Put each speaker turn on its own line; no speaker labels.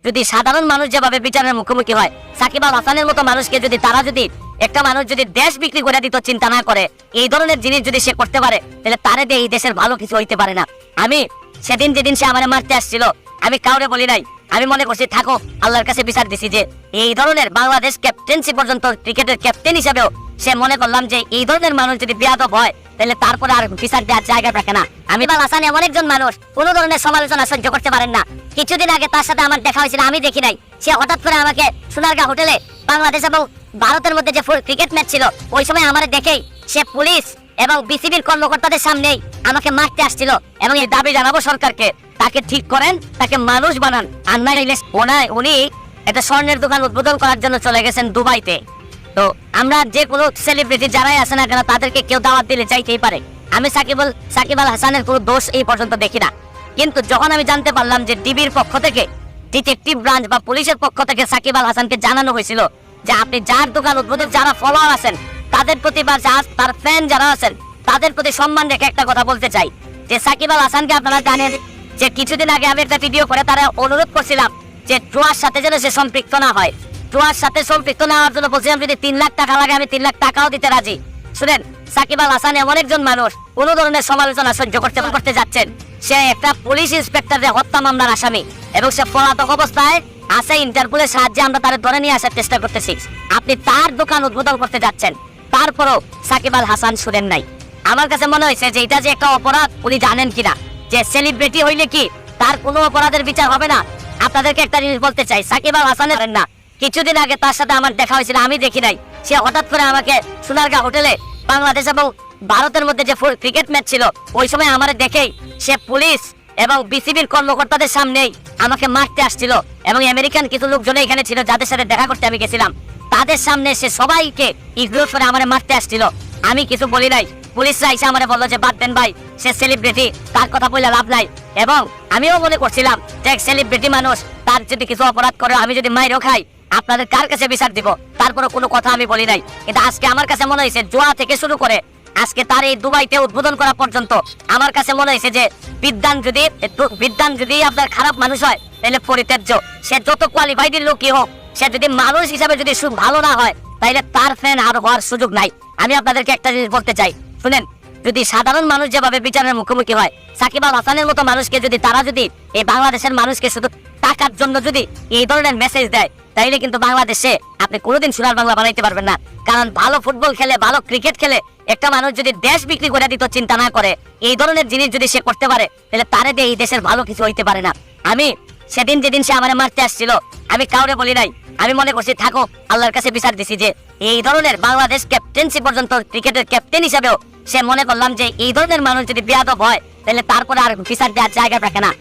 যদি সাধারণ মানুষ যেভাবে বিচারের মুখোমুখি হয়, সাকিব আল হাসানের মতো মানুষকে যদি একটা মানুষ যদি দেশ বিক্রি করে দিত চিন্তা না করে, এই ধরনের জিনিস যদি সে করতে পারে, তাহলে তারে দিয়ে এই দেশের ভালো কিছু হইতে পারে না। আমি সেদিন যেদিন সে আমার মারতে আসছিল, আমি কাউরে বলি নাই, আমি মনে করছি থাকো, আল্লাহর কাছে বিচার দিছি যে এই ধরনের বাংলাদেশ ক্যাপ্টেন্সি পর্যন্ত ক্রিকেটের ক্যাপ্টেন হিসেবেও সে মনে করলাম যে এই ধরনের মানুষ যদি বেয়াদব হয়, তাহলে তারপরে আর বিচার দেওয়ার জায়গা থাকে না। আমি আল হাসান এমন একজন মানুষ, কোন ধরনের সমালোচনা সহ্য করতে পারেন না। কিছুদিন আগে তার সাথে আমার দেখা হয়েছিল, আমি দেখি নাই। সে হঠাৎ করে আমাকে সোনারগাঁ হোটেলে বাংলাদেশ এবং ভারতের মধ্যে যে ক্রিকেট ম্যাচ ছিল, ওই সময় আমার দেখেই সে পুলিশ এবং বিসিবির কর্মকর্তাদের সামনেই আমাকে মারতে আসছিল। এবং এই দাবি জানাবো সরকারকে, তাকে ঠিক করেন, তাকে মানুষ বানান। আর উনি একটা স্বর্ণের দোকান উদ্বোধন করার জন্য চলে গেছেন দুবাইতে। তো আমরা যে কোনো সেলিব্রিটি যারাই আসে না কেন, তাদেরকে কেউ দাওয়াত দিলে চাইতেই পারে। আমি সাকিব আল হাসানের কোনো দোষ এই পর্যন্ত দেখি না। কিন্তু যখন আমি জানতে পারলাম যে ডিবির পক্ষ থেকে, ডিটেকটিভ ব্রাঞ্চ বা পুলিশের পক্ষ থেকে সাকিব আল হাসানকে জানানো হয়েছিল যে আপনি যার দোকান উদ্বোধন, যারা ফলোয়ার আছেন তাদের প্রতি বা তার ফ্যান যারা আছেন তাদের প্রতি সম্মান রেখে একটা কথা বলতে চাই যে সাকিব আল হাসানকে আপনারা জানেন যে কিছুদিন আগে আমি একটা ভিডিও করে তারা অনুরোধ করছিলাম যে জুয়ার সাথে যেন সে সম্পৃক্ত না হয়। জুয়ার সাথে সম্পৃক্ত না হওয়ার জন্য বলছিলাম যদি 3 লাখ টাকা লাগে আমি 3 লাখ টাকাও দিতে রাজি। শুনেন, সাকিব আল হাসান এমন একজন মানুষ, কোন ধরনের সমালোচনা সহ্য করতে যাচ্ছেন। সে একটা পুলিশ ইন্সপেক্টরের হত্যা মামলার আসামি এবং সে পলাতক অবস্থায় আছে। ইন্টারপোলের সাহায্যে আমরা তার ধরে নিয়ে আসার চেষ্টা করতেছি। আপনি তার দোকান উদ্বোধন করতে যাচ্ছেন, তারপরও সাকিব আল হাসান শুনেন নাই। আমার কাছে মনে হয়েছে যে এটা যে একটা অপরাধ, উনি জানেন কিনা যে সেলিব্রিটি হইলে কি তার কোনো অপরাধের বিচার হবে না। আপনাদেরকে একটা জিনিস বলতে চাই, সাকিব আল হাসানের না, কিছুদিন আগে তার সাথে আমার দেখা হয়েছিল, আমি দেখি নাই। সে হঠাৎ করে আমাকে সোনারগাঁ হোটেলে বাংলাদেশ এবং ভারতের মধ্যে যে ক্রিকেট ম্যাচ ছিল, ওই সময় আমার দেখেই সে পুলিশ এবং বিসিবির কর্মকর্তাদের সামনেই আমাকে মারতে আসছিল। এবং আমেরিকান কিছু লোকজন এখানে ছিল যাদের সাথে দেখা করতে আমি গেছিলাম, তাদের সামনে সে সবাইকে ইগনোর করে আমার মারতে আসছিল। আমি কিছু বলি নাই। পুলিশরা এসে আমার বললো যে বাদ দেন ভাই, সে সেলিব্রিটি, তার কথা বললে লাভ নাই। এবং আমিও মনে করছিলাম যে সেলিব্রিটি মানুষ, তার যদি কিছু অপরাধ করে, আমি যদি মাইরও খাই, আপনাদের কার কাছে বিচার দিব? তারপরে কোনো কথা আমি বলি নাই। কিন্তু আজকে আমার কাছে মনে হয়েছে জুয়া থেকে শুরু করে আজকে তার এই দুবাইতে উদ্বোধন করা পর্যন্ত আমার কাছে মনে হয়েছে যে বিদ্যান যদি আপনার খারাপ মানুষ হয়, তাহলে পরিত্যাজ্য। সে যত কোয়ালিফাইড লোকই হোক, সে যদি মানুষ হিসাবে যদি ভালো না হয়, তাহলে তার ফ্যান আর হওয়ার সুযোগ নাই। আমি আপনাদেরকে একটা জিনিস বলতে চাই, শুনেন, যদি সাধারণ মানুষ যেভাবে বিচারের মুখোমুখি হয়, সাকিব আল হাসানের মতো মানুষকে যদি এই বাংলাদেশের মানুষকে শুধু টাকার জন্য যদি এই ধরনের মেসেজ দেয়, তাইলে কিন্তু বাংলাদেশে আপনি কোনোদিন সোনার বাংলা বানাইতে পারবেন না। কারণ ভালো ফুটবল খেলে, ভালো ক্রিকেট খেলে একটা মানুষ যদি দেশ বিক্রি করে দিত চিন্তা না করে, এই ধরনের জিনিস যদি সে করতে পারে, তাহলে তারে দিয়ে এই দেশের ভালো কিছু হইতে পারে না। আমি সেদিন যেদিন সে আমার মারতে আসছিল, আমি কাউরে বলি নাই, আমি মনে করছি থাকো, আল্লাহর কাছে বিচার দিছি যে এই ধরনের বাংলাদেশ ক্যাপ্টেন্সি পর্যন্ত ক্রিকেটের ক্যাপ্টেন হিসেবেও সে মনে করলাম যে এই ধরনের মানুষ যদি বেয়াদব হয়, তাহলে তারপরে আর বিচার দেওয়ার জায়গা থাকে না।